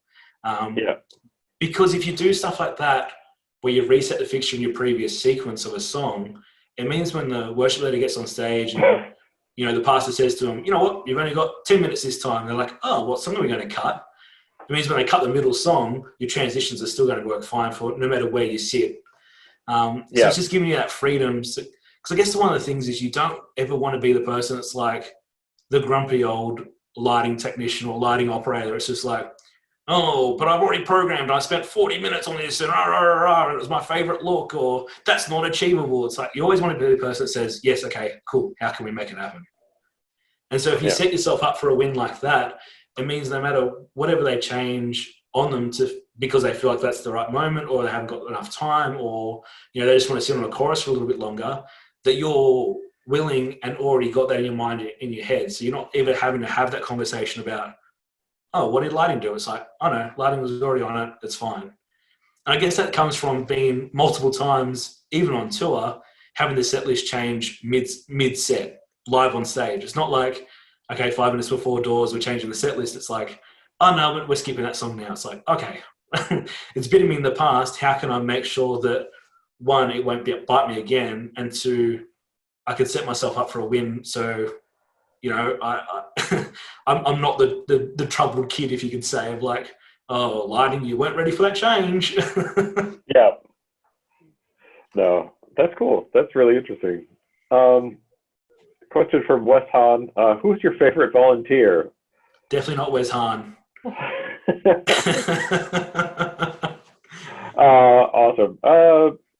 Because if you do stuff like that, where you reset the fixture in your previous sequence of a song, it means when the worship leader gets on stage and the pastor says to them, you know what, you've only got 10 minutes this time. They're like, oh, what song are we going to cut? It means when they cut the middle song, your transitions are still going to work fine for it, no matter where you sit. So it's just giving you that freedom. Because I guess one of the things is you don't ever want to be the person that's like the grumpy old lighting technician or lighting operator. It's just like, oh, but I've already programmed. I spent 40 minutes on this and, it was my favorite look, or that's not achievable. It's like you always want to be the person that says, yes, okay, cool. How can we make it happen? And so if you set yourself up for a win like that, it means no matter whatever they change on them because they feel like that's the right moment, or they haven't got enough time, or they just want to sit on a chorus for a little bit longer, that you're willing and already got that in your mind, in your head. So you're not even having to have that conversation about, oh, what did lighting do? It's like, oh no, lighting was already on it. It's fine. And I guess that comes from being multiple times, even on tour, having the set list change mid-set, live on stage. It's not like, okay, 5 minutes before doors, we're changing the set list. It's like, oh no, we're skipping that song now. It's like, okay, it's bitten me in the past. How can I make sure that, one, it won't bite me again, and two, I can set myself up for a win. So, I'm not the troubled kid, if you could say, of like, oh, lighting, you weren't ready for that change. Yeah. No, that's cool. That's really interesting. Question from Wes Hahn. Who's your favorite volunteer? Definitely not Wes Hahn. Awesome.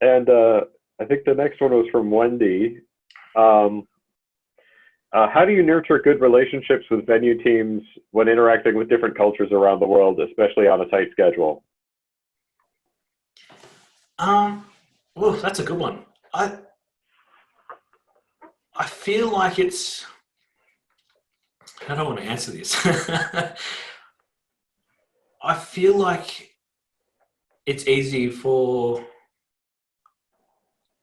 And I think the next one was from Wendy. How do you nurture good relationships with venue teams when interacting with different cultures around the world, especially on a tight schedule? Well, that's a good one. I feel like it's... How do I want to answer this? I feel like it's easy for...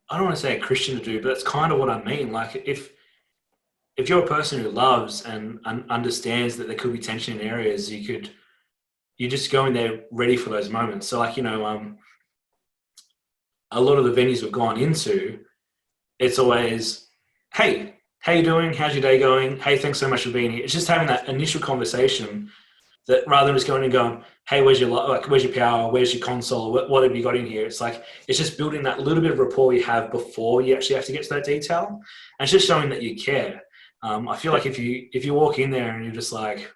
I don't want to say a Christian to do, but that's kind of what I mean. Like, if you're a person who loves and understands that there could be tension in areas, you just go in there ready for those moments. So like, a lot of the venues we've gone into, it's always, hey, how you doing? How's your day going? Hey, thanks so much for being here. It's just having that initial conversation that rather than just going and going, hey, where's your power? Where's your console? What have you got in here? It's like, it's just building that little bit of rapport you have before you actually have to get to that detail. And it's just showing that you care. I feel like if you walk in there and you're just like,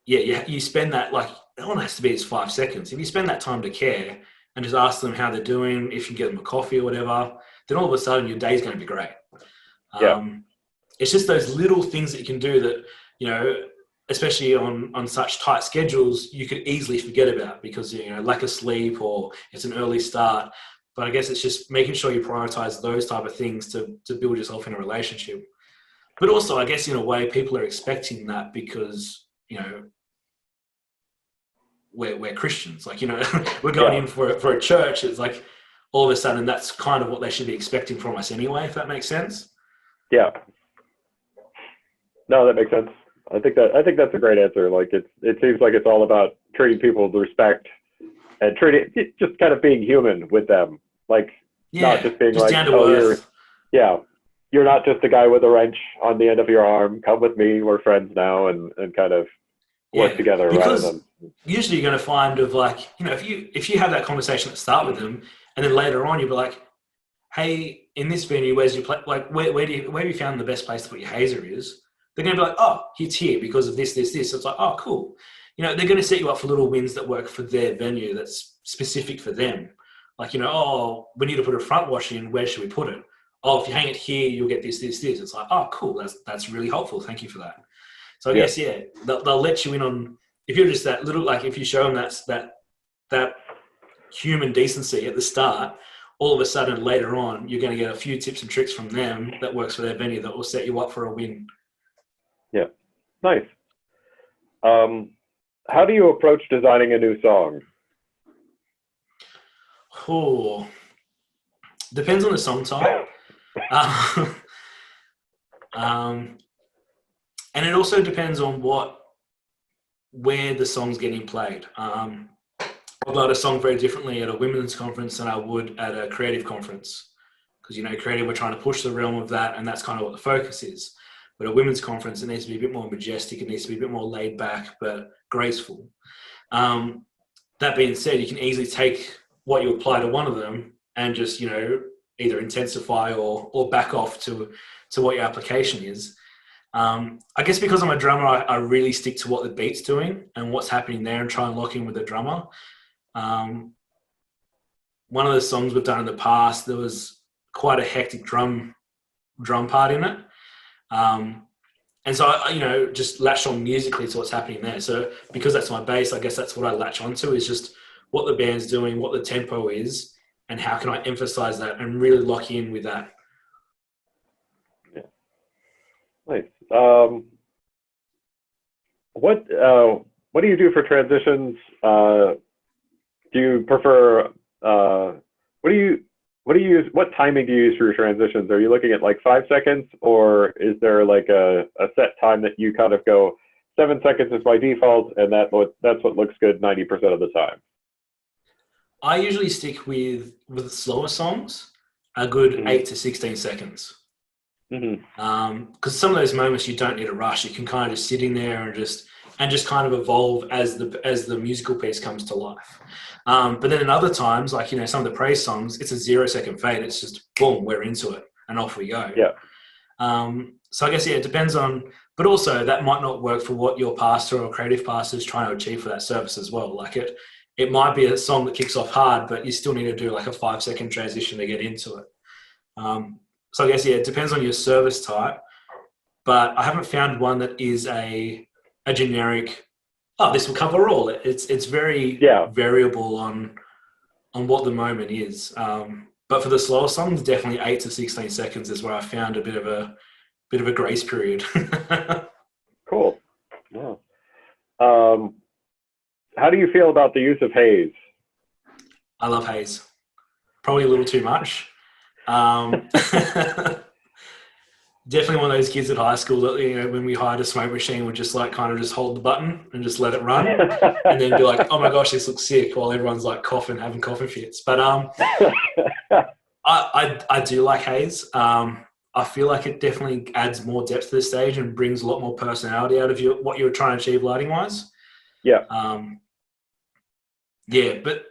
you spend that, like, it only has to be 5 seconds. If you spend that time to care and just ask them how they're doing, if you can get them a coffee or whatever, then all of a sudden your day's going to be great. It's just those little things that you can do that, especially on such tight schedules, you could easily forget about because, lack of sleep or it's an early start. But I guess it's just making sure you prioritize those type of things to build yourself in a relationship. But also, I guess in a way, people are expecting that because, we're Christians. Like, we're going in for a church. It's like all of a sudden that's kind of what they should be expecting from us anyway, if that makes sense. Yeah. No, that makes sense. I think that's a great answer. Like it seems like it's all about treating people with respect and just kind of being human with them. Like not just being just like, down to earth. You're not just a guy with a wrench on the end of your arm. Come with me. We're friends now, and kind of work together. Because rather than usually you're going to find of like, if you have that conversation at the start with them, and then later on you'll be like, hey, in this venue, where's your place? Like, where have you found the best place to put your hazer is? They're going to be like, oh, it's here because of this. So it's like, oh, cool. They're going to set you up for little wins that work for their venue that's specific for them. Like, oh, we need to put a front wash in. Where should we put it? Oh, if you hang it here, you'll get this. It's like, oh, cool. That's really helpful. Thank you for that. So I guess, they'll let you in on, if you're just that little, like if you show them that human decency at the start, all of a sudden later on, you're going to get a few tips and tricks from them that works for their venue that will set you up for a win. Yeah. Nice. How do you approach designing a new song? Oh, depends on the song type. And it also depends on where the song's getting played. I'll write a song very differently at a women's conference than I would at a creative conference. Because, creative, we're trying to push the realm of that, and that's kind of what the focus is. But a women's conference, it needs to be a bit more majestic. It needs to be a bit more laid back, but graceful. That being said, you can easily take what you apply to one of them and just, either intensify or back off to what your application is. I guess because I'm a drummer, I really stick to what the beat's doing and what's happening there and try and lock in with the drummer. One of the songs we've done in the past, there was quite a hectic drum part in it. And so I, just latched on musically to what's happening there. So because that's my base, I guess that's what I latch onto, is just what the band's doing, what the tempo is, and how can I emphasize that and really lock in with that. Yeah. Nice. What do you do for transitions? Do you prefer what timing do you use for your transitions? Are you looking at like 5 seconds, or is there like a set time that you kind of go 7 seconds is my default and that's what looks good 90% of the time? I usually stick with slower songs, a good 8 to 16 seconds. Because some of those moments you don't need a rush. You can kind of just sit in there and just kind of evolve as the musical piece comes to life. But then in other times, like some of the praise songs, it's a 0-second fade. It's just boom, we're into it, and off we go. Yeah. So I guess it depends on, but also that might not work for what your pastor or creative pastor is trying to achieve for that service as well. Like it might be a song that kicks off hard, but you still need to do like a 5-second transition to get into it. So I guess, it depends on your service type, but I haven't found one that is a generic, this will cover all. It's very variable on what the moment is. But for the slower songs, definitely 8 to 16 seconds is where I found a bit of a grace period. Cool. Yeah. How do you feel about the use of Haze? I love Haze. Probably a little too much. Definitely one of those kids at high school that, when we hired a smoke machine, would just like kind of just hold the button and just let it run and then be like, oh my gosh, this looks sick, while everyone's like coughing, having coughing fits. But I do like Haze. I feel like it definitely adds more depth to the stage and brings a lot more personality out of what you're trying to achieve lighting wise. Yeah. But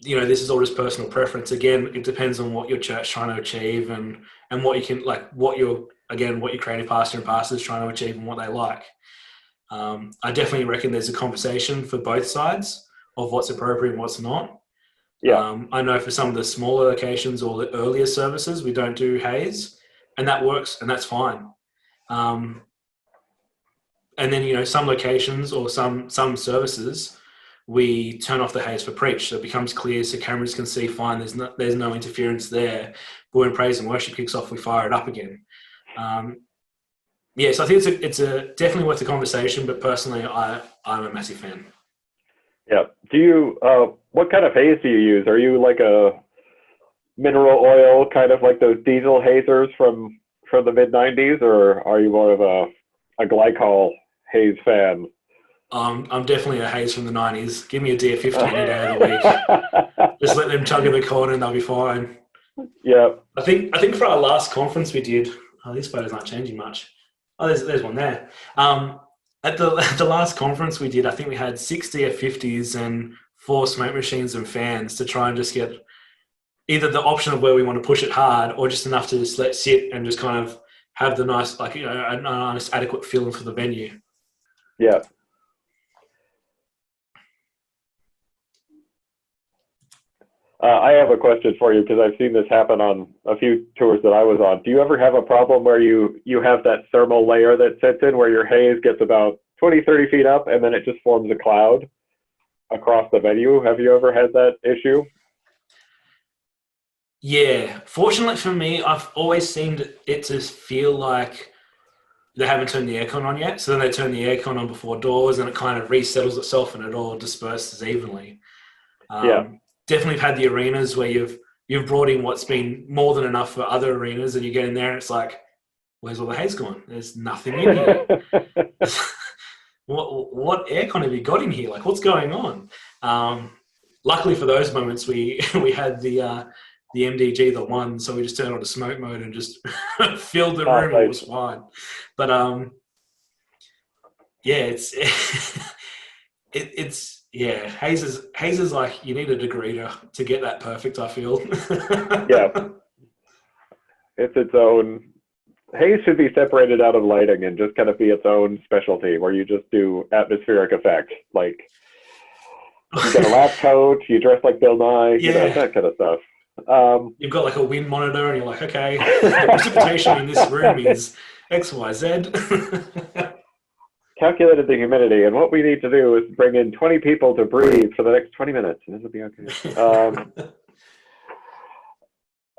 this is all just personal preference. Again, it depends on what your church is trying to achieve and what you can, like, what your creative pastor and pastor is trying to achieve and what they like. I definitely reckon there's a conversation for both sides of what's appropriate and what's not. Yeah. I know for some of the smaller locations or the earlier services, we don't do Haze, and that works, and that's fine. And then, some locations or some services, we turn off the Haze for preach, so it becomes clear, so cameras can see fine. There's no interference there. But when praise and worship kicks off, we fire it up again. So I think it's definitely worth the conversation. But personally, I'm a massive fan. Yeah. Do you? What kind of haze do you use? Are you like a mineral oil, kind of like those diesel hazers from the mid '90s, or are you more of a glycol haze fan? I'm definitely a Haze from the 90s. Give me a DF50 any day of the week. Just let them chug in the corner and they'll be fine. Yeah. I think for our last conference we did, these photos aren't changing much. There's one there. At the last conference we did, I think we had 6 DF50s and 4 smoke machines and fans to try and just get either the option of where we want to push it hard or just enough to just let sit and just kind of have the nice, a nice adequate feeling for the venue. Yeah. I have a question for you because I've seen this happen on a few tours that I was on. Do you ever have a problem where you have that thermal layer that sets in where your haze gets about 20, 30 feet up and then it just forms a cloud across the venue? Have you ever had that issue? Yeah. Fortunately for me, I've always seemed it to feel like they haven't turned the aircon on yet. So then they turn the aircon on before doors and it kind of resettles itself and it all disperses evenly. Definitely had the arenas where you've brought in what's been more than enough for other arenas and you get in there and it's like, where's all the haze gone? There's nothing in here. What aircon have you got in here? Like, what's going on? Luckily for those moments, we had the MDG, the one, so we just turned on to smoke mode and just filled the room. It was fine. But Haze is like, you need a degree to get that perfect, I feel. Yeah. It's its own Haze should be separated out of lighting and just kind of be its own specialty, where you just do atmospheric effects, like you get a lab coat, you dress like Bill Nye, you know, that kind of stuff. You've got like a wind monitor, and you're like, okay, the precipitation in this room is X, Y, Z. Calculated the humidity, and what we need to do is bring in 20 people to breathe for the next 20 minutes, and this will be okay.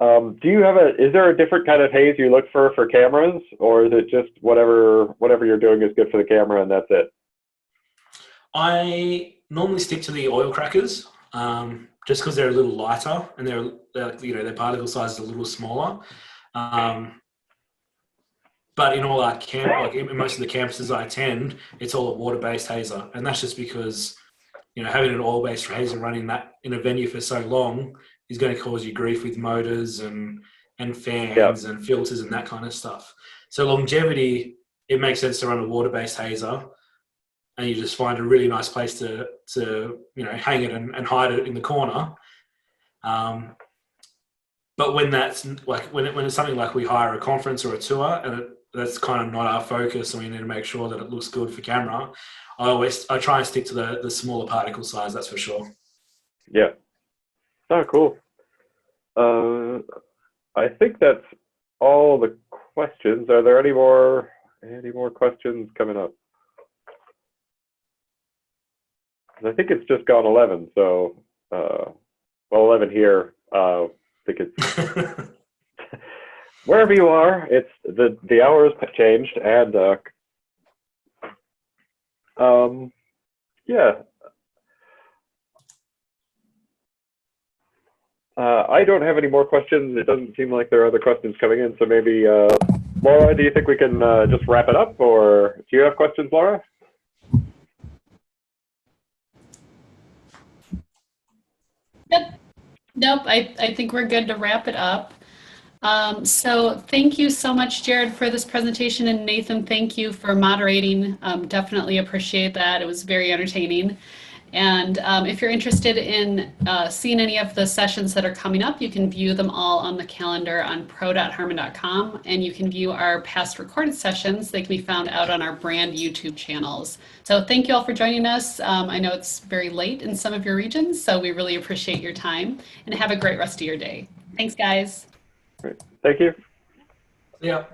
Do you have is there a different kind of haze you look for cameras, or is it just whatever you're doing is good for the camera and that's it? I normally stick to the oil crackers, just because they're a little lighter and they're their particle size is a little smaller. But in all our in most of the campuses I attend, it's all a water-based hazer, and that's just because having an oil-based hazer running that in a venue for so long is going to cause you grief with motors and fans and filters and that kind of stuff. So longevity, it makes sense to run a water-based hazer, and you just find a really nice place to hang it and hide it in the corner. But when that's when it's something like we hire a conference or a tour, and that's kind of not our focus, and we need to make sure that it looks good for camera, I try and stick to the smaller particle size. That's for sure. Yeah. Oh, cool. I think that's all the questions. Are there any more questions coming up? I think it's just gone 11. So, 11 here. I think it's wherever you are. It's the hours have changed, and yeah. I don't have any more questions. It doesn't seem like there are other questions coming in. So maybe, Laura, do you think we can just wrap it up, or do you have questions, Laura? Nope, I think we're good to wrap it up. So thank you so much, Jarrad, for this presentation, and Nathan, thank you for moderating. Definitely appreciate that. It was very entertaining. And if you're interested in seeing any of the sessions that are coming up, you can view them all on the calendar on pro.harman.com, and you can view our past recorded sessions. They can be found out on our brand YouTube channels. So thank you all for joining us. I know it's very late in some of your regions, so we really appreciate your time, and have a great rest of your day. Thanks, guys. Great. Thank you. Yeah.